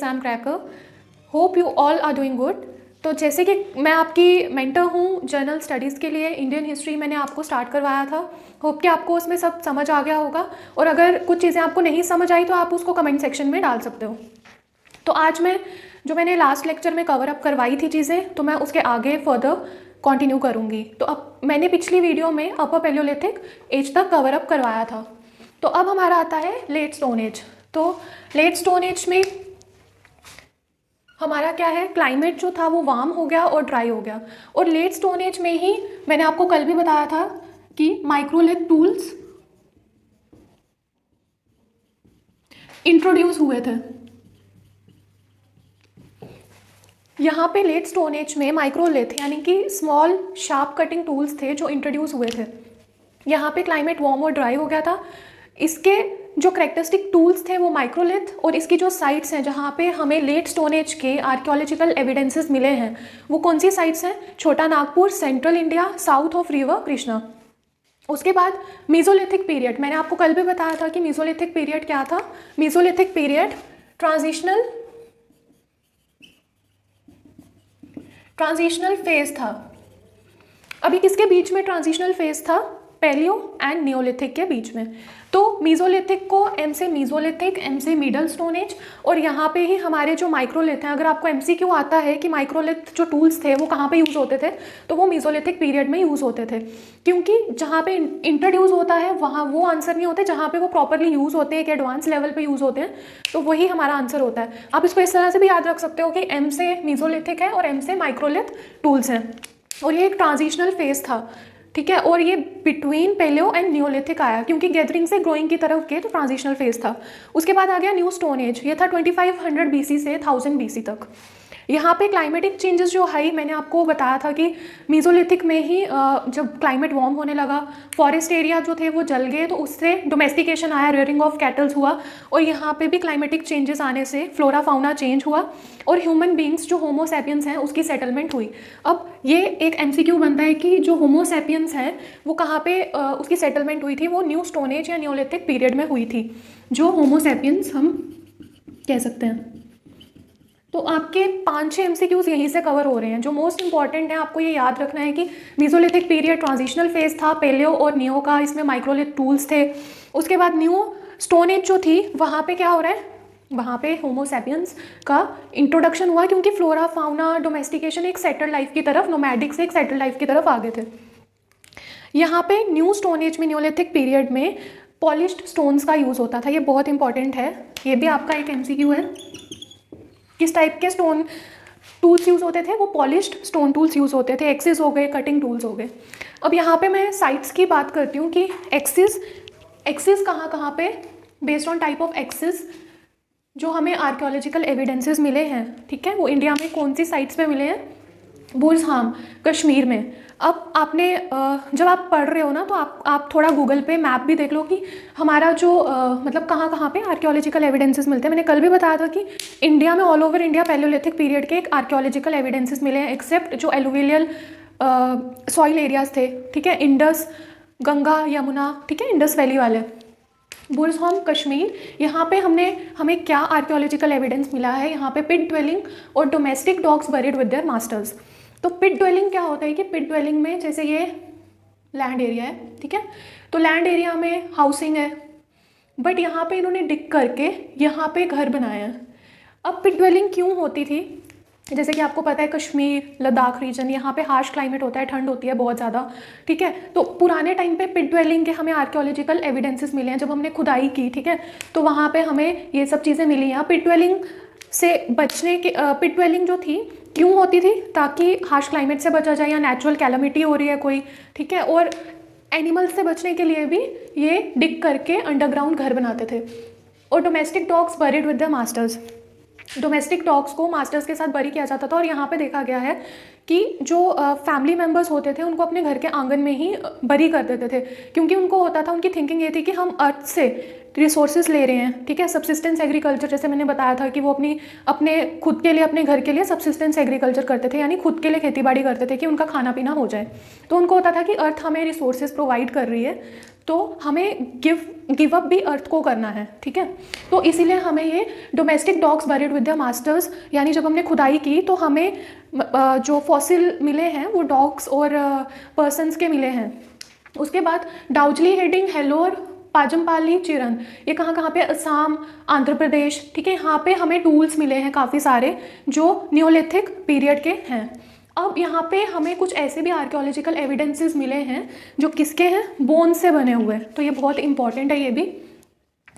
Exam cracker. Hope you all are doing good. तो जैसे कि मैं आपकी मेंटर हूँ जनरल स्टडीज़ के लिए, इंडियन हिस्ट्री मैंने आपको स्टार्ट करवाया था। होप कि आपको उसमें सब समझ आ गया होगा, और अगर कुछ चीज़ें आपको नहीं समझ आई तो आप उसको कमेंट सेक्शन में डाल सकते हो। तो आज मैंने लास्ट लेक्चर में कवर अप करवाई थी चीज़ें, तो मैं उसके आगे फर्दर कंटिन्यू करूँगी। तो अब मैंने पिछली वीडियो में अपर पैलियोलिथिक एज तक कवर अप करवाया था। तो अब हमारा आता है लेट स्टोन एज। तो लेट स्टोन एज में हमारा क्या है, क्लाइमेट जो था वो वार्म हो गया और ड्राई हो गया। और लेट स्टोन एज में ही मैंने आपको कल भी बताया था कि माइक्रोलिथ टूल्स इंट्रोड्यूस हुए थे। यहाँ पे लेट स्टोन एज में माइक्रोलिथ यानी कि स्मॉल शार्प कटिंग टूल्स थे जो इंट्रोड्यूस हुए थे। यहाँ पे क्लाइमेट वार्म और ड्राई हो गया था। इसके जो करेक्टरिस्टिक टूल्स थे वो माइक्रोलिथ, और इसकी जो साइट्स हैं जहाँ पे हमें लेट स्टोन एज के आर्कियोलॉजिकल एविडेंसेस मिले हैं वो कौन सी साइट्स हैं? छोटा Nagpur, central India, south of river Krishna. उसके बाद मीजोलिथिक पीरियड, मैंने आपको कल भी बताया था कि मीजोलिथिक पीरियड क्या था। मीजोलिथिक पीरियड ट्रांजिशनल फेज था। अभी किसके बीच में ट्रांजिशनल फेज था? पैलियो एंड नियोलिथिक के बीच में। तो मीजोलिथिक को एम से मीजोलिथिक, एम से मिडल स्टोन एज, और यहाँ पे ही हमारे जो माइक्रोलिथ हैं, अगर आपको एमसीक्यू आता है कि माइक्रोलिथ जो टूल्स थे वो कहाँ पे यूज़ होते थे, तो वो मीजोलिथिक पीरियड में यूज़ होते थे। क्योंकि जहाँ पे इंट्रोड्यूस होता है वहाँ वो आंसर नहीं होते, जहाँ पे वो प्रॉपरली यूज़ होते हैं, एक एडवांस लेवल पर यूज़ होते हैं, तो वही हमारा आंसर होता है। आप इसको इस तरह से भी याद रख सकते हो कि एम से मीजोलिथिक है और एम से माइक्रोलिथ टूल्स हैं, और ये एक ट्रांजिशनल फेज था, ठीक है। और ये बिटवीन पेलियो एंड न्यूलिथिक आया, क्योंकि गैदरिंग से ग्रोइंग की तरफ गए तो ट्रांजिशनल फेज था। उसके बाद आ गया न्यू स्टोन एज, ये था 2500 BC से 1000 BC तक। यहाँ पे क्लाइमेटिक चेंजेस जो है, मैंने आपको बताया था कि मीजोलिथिक में ही जब क्लाइमेट वार्म होने लगा, फॉरेस्ट एरिया जो थे वो जल गए, तो उससे डोमेस्टिकेशन आया, रेयरिंग ऑफ कैटल्स हुआ, और यहाँ पे भी क्लाइमेटिक चेंजेस आने से फ्लोरा फाउना चेंज हुआ, और ह्यूमन बींग्स जो होमो सैपियंस हैं उसकी सेटलमेंट हुई। अब ये एक एमसीक्यू बनता है कि जो होमो सैपियंस हैं वो कहाँ पे उसकी सेटलमेंट हुई थी? वो न्यू स्टोन एज या न्यूलिथिक पीरियड में हुई थी, जो होमो सैपियंस हम कह सकते हैं। तो आपके 5-6 एमसीक्यूज यहीं से कवर हो रहे हैं। जो मोस्ट इंपॉर्टेंट है आपको ये याद रखना है कि मीजोलिथिक पीरियड ट्रांजिशनल फेज था पेलियो और नियो का, इसमें माइक्रोलिथ टूल्स थे। उसके बाद न्यू स्टोन एज जो थी वहाँ पे क्या हो रहा है? वहाँ पे होमो सैपियंस का इंट्रोडक्शन हुआ, क्योंकि फ्लोरा फाउना डोमेस्टिकेशन एक सेटल लाइफ की तरफ, नोमैडिक से एक सेटल लाइफ की तरफ आ गए थे। यहाँ पे न्यू स्टोन एज में, न्यूलिथिक पीरियड में पॉलिश्ड स्टोन्स का यूज़ होता था। ये बहुत इंपॉर्टेंट है, ये भी आपका एक एमसीक्यू है। किस टाइप के स्टोन टूल्स यूज़ होते थे? वो पॉलिश्ड स्टोन टूल्स यूज़ होते थे। एक्सिस हो गए, कटिंग टूल्स हो गए। अब यहाँ पे मैं साइट्स की बात करती हूँ कि एक्सिस कहाँ पे, based on type of axis जो हमें आर्कियोलॉजिकल एविडेंसेस मिले हैं, ठीक है, वो इंडिया में कौन सी साइट्स पे मिले हैं? बुरज़हाम, कश्मीर में। अब आपने जब आप पढ़ रहे हो ना, तो आप थोड़ा गूगल पे मैप भी देख लो कि हमारा जो मतलब कहाँ पे आर्कियोलॉजिकल एविडेंसेस मिलते हैं। मैंने कल भी बताया था कि इंडिया में all over India Palaeolithic period के एक आर्कियोलॉजिकल एविडेंसेस मिले हैं, एक्सेप्ट जो एलुवियल सॉइल एरियाज थे, ठीक है, इंडस, गंगा, यमुना, ठीक है, इंडस वैली वाले। बुरज़हाम कश्मीर, यहाँ पे हमें क्या आर्कियोलॉजिकल एविडेंस मिला है? यहाँ पे पिट ड्वेलिंग और domestic dogs buried with their masters. तो पिट ड्वेलिंग क्या होता है कि पिट ड्वेलिंग में जैसे ये लैंड एरिया है, ठीक है, तो लैंड एरिया में हाउसिंग है, बट यहाँ पे इन्होंने डिग करके यहाँ पे घर बनाया है। अब पिट ड्वेलिंग क्यों होती थी? जैसे कि आपको पता है कश्मीर, लद्दाख रीजन, यहाँ पे हार्श क्लाइमेट होता है, ठंड होती है बहुत ज़्यादा, ठीक है। तो पुराने टाइम पे पिट ड्वेलिंग के हमें आर्कियोलॉजिकल एविडेंसेस मिले हैं, जब हमने खुदाई की, ठीक है, तो वहाँ पे हमें ये सब चीज़ें मिली हैं। पिट ड्वेलिंग से बचने के, पिट ड्वेलिंग जो थी क्यों होती थी? ताकि हार्श क्लाइमेट से बचा जाए, या नेचुरल कैलामिटी हो रही है कोई, ठीक है, और एनिमल्स से बचने के लिए भी ये डिग करके अंडरग्राउंड घर बनाते थे। और domestic dogs buried with the masters, domestic dogs को मास्टर्स के साथ बरी किया जाता था। और यहाँ पे देखा गया है कि जो फैमिली मेम्बर्स होते थे उनको अपने घर के आंगन में ही बरी कर देते थे, क्योंकि उनको होता था, उनकी थिंकिंग ये थी कि हम अर्थ से रिसोर्सेज ले रहे हैं, ठीक है, सब्सिस्टेंस एग्रीकल्चर, जैसे मैंने बताया था कि वो अपने खुद के लिए, अपने घर के लिए सब्सिस्टेंस एग्रीकल्चर करते थे, यानी खुद के लिए खेती बाड़ी करते थे कि उनका खाना पीना हो जाए। तो उनको होता था कि अर्थ हमें रिसोर्सेज प्रोवाइड कर रही है, तो हमें गिव अप भी अर्थ को करना है, ठीक है। तो इसीलिए हमें ये domestic dogs buried with the masters, यानी जब हमने खुदाई की तो हमें जो फॉसिल मिले हैं वो डॉग्स और पर्सन्स के मिले हैं। उसके बाद डाउजली हेडिंग, हेलोर, पाजमपाली, चिरन, ये कहाँ कहाँ पे, असम, आंध्र प्रदेश, ठीक है। यहाँ पे हमें टूल्स मिले हैं काफ़ी सारे जो नियोलिथिक पीरियड के हैं। अब यहाँ पे हमें कुछ ऐसे भी आर्कियोलॉजिकल एविडेंसेस मिले हैं जो किसके हैं, बोन से बने हुए। तो ये बहुत इंपॉर्टेंट है ये भी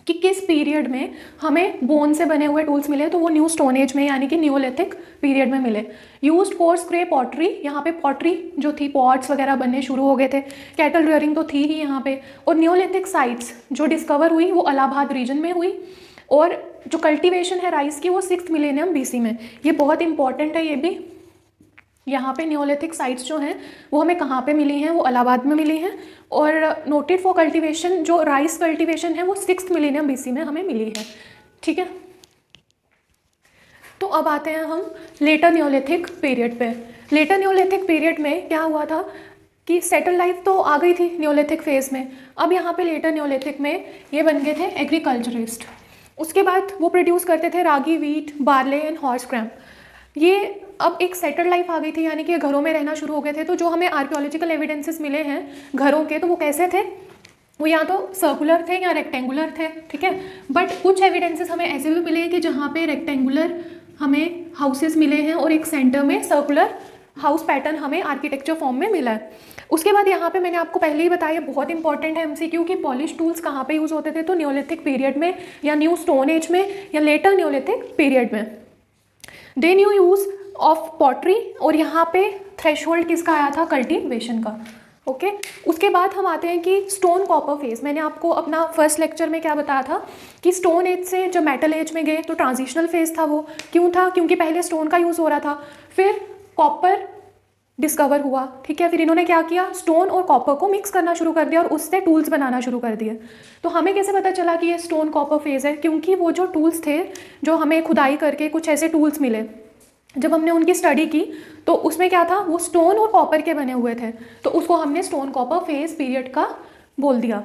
कि किस पीरियड में हमें बोन से बने हुए टूल्स मिले। तो वो न्यू स्टोन एज में यानी कि नियोलिथिक पीरियड में मिले। यूज्ड कोर्स ग्रे पॉटरी, यहाँ पे पॉटरी जो थी, पॉट्स वगैरह बनने शुरू हो गए थे। कैटल रियरिंग तो थी ही यहाँ पे। और नियोलिथिक साइट्स जो डिस्कवर हुई वो इलाहाबाद रीजन में हुई। और जो कल्टिवेशन है राइस की वो 6th मिलेनियम BC में। ये बहुत इंपॉर्टेंट है ये भी। यहाँ पे नियोलिथिक साइट्स जो हैं वो हमें कहाँ पे मिली हैं, वो इलाहाबाद में मिली हैं। और नोटेड फॉर कल्टीवेशन, जो राइस कल्टीवेशन है वो 6th मिलेनियम BC में हमें मिली है, ठीक है। तो अब आते हैं हम लेटर नियोलिथिक पीरियड पे। लेटर नियोलिथिक पीरियड में क्या हुआ था कि सेटल लाइफ तो आ गई थी नियोलिथिक फेज में। अब यहाँ पे लेटर नियोलिथिक में ये बन गए थे एग्रीकल्चरिस्ट। उसके बाद वो प्रोड्यूस करते थे रागी, वीट, बार्ले एंड हॉर्स ग्राम। ये अब एक सेटल लाइफ आ गई थी, यानी कि घरों में रहना शुरू हो गए थे। तो जो हमें आर्कियोलॉजिकल एविडेंसेस मिले हैं घरों के, तो वो कैसे थे, वो या तो सर्कुलर थे या रेक्टेंगुलर थे, ठीक है। बट कुछ एविडेंसेस हमें ऐसे भी मिले हैं कि जहाँ पे रेक्टेंगुलर हमें हाउसेस मिले हैं और एक सेंटर में सर्कुलर हाउस पैटर्न हमें आर्किटेक्चर फॉर्म में मिला है। उसके बाद यहाँ पे मैंने आपको पहले ही बताया, बहुत इंपॉर्टेंट है MCQ कि पॉलिश टूल्स कहाँ पे यूज़ होते थे, तो नियोलिथिक पीरियड में या न्यू स्टोन एज में या लेटर नियोलिथिक पीरियड में। They knew use of pottery, और यहाँ पे थ्रेशहोल्ड किसका आया था, कल्टीवेशन का, ओके। उसके बाद हम आते हैं कि स्टोन कॉपर फेज। मैंने आपको अपना फर्स्ट लेक्चर में क्या बताया था कि स्टोन एज से जब मेटल एज में गए तो ट्रांजिशनल फेज था। वो क्यों था, क्योंकि पहले स्टोन का यूज़ हो रहा था, फिर कॉपर डिस्कवर हुआ, ठीक है। फिर इन्होंने क्या किया, स्टोन और कॉपर को मिक्स करना शुरू कर दिया और उससे टूल्स बनाना शुरू कर दिए। तो हमें कैसे पता चला कि ये स्टोन कॉपर फेज है, क्योंकि वो जो टूल्स थे, जो हमें खुदाई करके कुछ ऐसे टूल्स मिले, जब हमने उनकी स्टडी की तो उसमें क्या था, वो स्टोन और कॉपर के बने हुए थे। तो उसको हमने स्टोन कॉपर फेज पीरियड का बोल दिया।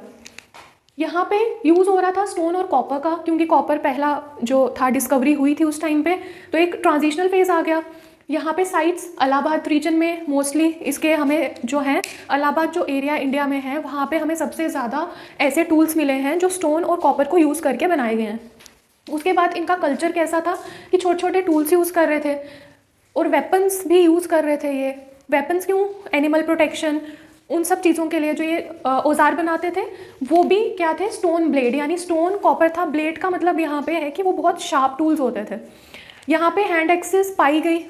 यहाँ पे यूज़ हो रहा था स्टोन और कॉपर का, क्योंकि कॉपर पहला जो था डिस्कवरी हुई थी उस टाइम पे, तो एक ट्रांजिशनल फेज आ गया। यहाँ पे साइट्स इलाहाबाद रीजन में मोस्टली इसके हमें जो है, इलाहाबाद जो एरिया इंडिया में है वहाँ पे हमें सबसे ज़्यादा ऐसे टूल्स मिले हैं जो स्टोन और कॉपर को यूज़ करके बनाए गए हैं। उसके बाद इनका कल्चर कैसा था कि छोटे छोटे टूल्स यूज़ कर रहे थे और वेपन्स भी यूज़ कर रहे थे। ये वेपन्स क्यों, एनिमल प्रोटेक्शन, उन सब चीज़ों के लिए जो ये औजार बनाते थे वो भी क्या थे, स्टोन ब्लेड, यानी स्टोन कॉपर था। ब्लेड का मतलब यहाँ पे है कि वो बहुत शार्प टूल्स होते थे। यहाँ पे हैंड एक्सेस पाई गई।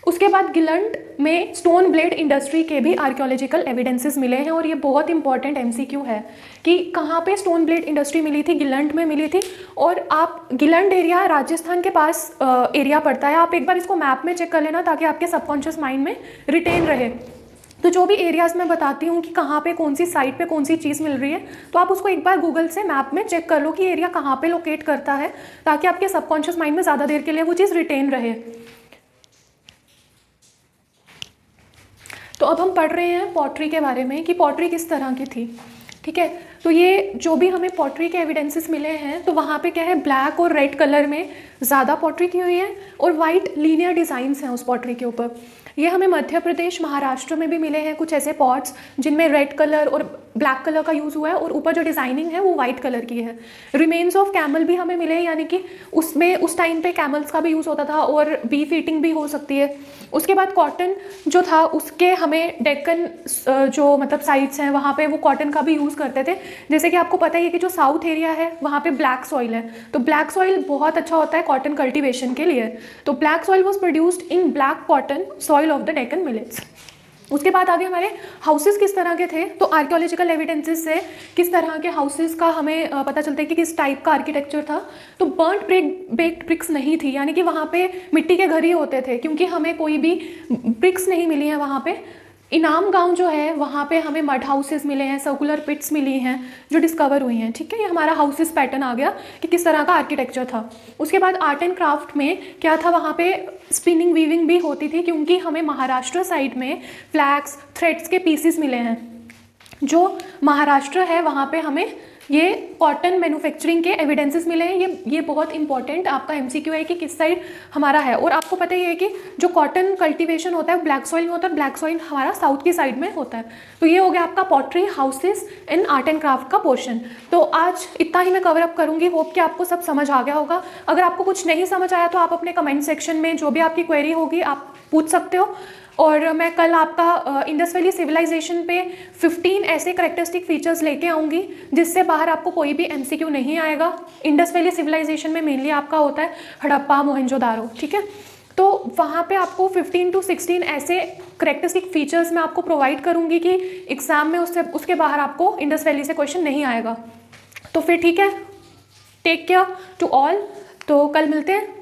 उसके बाद गिलंड में स्टोन ब्लेड इंडस्ट्री के भी आर्कियोलॉजिकल एविडेंसेस मिले हैं, और ये बहुत इंपॉर्टेंट MCQ है कि कहाँ पे स्टोन ब्लेड इंडस्ट्री मिली थी, गिलंड में मिली थी। और आप गिलंड एरिया राजस्थान के पास एरिया पड़ता है, आप एक बार इसको मैप में चेक कर लेना ताकि आपके सबकॉन्शियस माइंड में रिटेन रहे। तो जो भी एरियाज़ मैं बताती हूँ कि कहाँ पे कौन सी साइट पे कौन सी चीज़ मिल रही है, तो आप उसको एक बार गूगल से मैप में चेक कर लो कि एरिया कहाँ पे लोकेट करता है, ताकि आपके सबकॉन्शियस माइंड में ज़्यादा देर के लिए वो चीज़ रिटेन रहे। तो अब हम पढ़ रहे हैं पॉटरी के बारे में कि पॉटरी किस तरह की थी, ठीक है। तो ये जो भी हमें पॉटरी के एविडेंसेस मिले हैं, तो वहाँ पे क्या है, ब्लैक और रेड कलर में ज़्यादा पॉटरी की हुई है और वाइट लीनियर डिज़ाइंस हैं उस पॉटरी के ऊपर। ये हमें मध्य प्रदेश, महाराष्ट्र में भी मिले हैं कुछ ऐसे पॉट्स जिनमें रेड कलर और ब्लैक कलर का यूज़ हुआ है और ऊपर जो डिज़ाइनिंग है वो वाइट कलर की है। रिमेन्स ऑफ कैमल भी हमें मिले, यानी कि उसमें उस टाइम पे कैमल्स का भी यूज़ होता था और बीफ ईटिंग भी हो सकती है। उसके बाद कॉटन जो था उसके हमें डेक्कन जो मतलब साइट्स हैं वहाँ पे वो कॉटन का भी यूज़ करते थे। जैसे कि आपको पता ही है कि जो साउथ एरिया है वहाँ पे ब्लैक सॉइल है, तो ब्लैक सॉइल बहुत अच्छा होता है कॉटन कल्टीवेशन के लिए। तो black soil was produced in black cotton soil of the Deccan millets. उसके बाद आगे हमारे हाउसेस किस तरह के थे, तो आर्कियोलॉजिकल एविडेंसेस से किस तरह के हाउसेस का हमें पता चलता है कि किस टाइप का आर्किटेक्चर था। तो बर्न्ट बेक्ड ब्रिक्स नहीं थी, यानी कि वहाँ पे मिट्टी के घर ही होते थे, क्योंकि हमें कोई भी ब्रिक्स नहीं मिली हैं वहाँ पे। इनाम गांव जो है वहाँ पे हमें मड हाउसेस मिले हैं, सर्कुलर पिट्स मिली हैं जो डिस्कवर हुई हैं, ठीक है। ये हमारा हाउसेस पैटर्न आ गया कि किस तरह का आर्किटेक्चर था। उसके बाद आर्ट एंड क्राफ्ट में क्या था, वहाँ पे स्पिनिंग वीविंग भी होती थी, क्योंकि हमें महाराष्ट्र साइड में फ्लैक्स थ्रेड्स के पीसेस मिले हैं। जो महाराष्ट्र है वहाँ पे हमें ये कॉटन मैन्युफैक्चरिंग के एविडेंसेस मिले हैं। ये बहुत इंपॉर्टेंट आपका एमसीक्यू है कि किस साइड हमारा है। और आपको पता ही है कि जो कॉटन कल्टीवेशन होता है ब्लैक सॉइल में होता है, ब्लैक सॉइल हमारा साउथ की साइड में होता है। तो ये हो गया आपका pottery houses in art and craft का पोर्शन। तो आज इतना ही मैं कवर अप करूँगी, होप कि आपको सब समझ आ गया होगा। अगर आपको कुछ नहीं समझ आया तो आप अपने कमेंट सेक्शन में जो भी आपकी क्वेरी होगी आप पूछ सकते हो। और मैं कल आपका इंडस वैली सिविलाइजेशन पे 15 ऐसे करेक्टरिस्टिक फीचर्स लेके आऊँगी जिससे बाहर आपको कोई भी एमसीक्यू नहीं आएगा। इंडस वैली सिविलाइजेशन में मेनली आपका होता है हड़प्पा मोहनजोदारो, ठीक है। तो वहाँ पे आपको 15 to 16 ऐसे करेक्टरिस्टिक फीचर्स मैं आपको प्रोवाइड करूँगी कि एग्जाम में उसके बाहर आपको इंडस वैली से क्वेश्चन नहीं आएगा। तो फिर ठीक है, टेक केयर टू ऑल। तो कल मिलते हैं।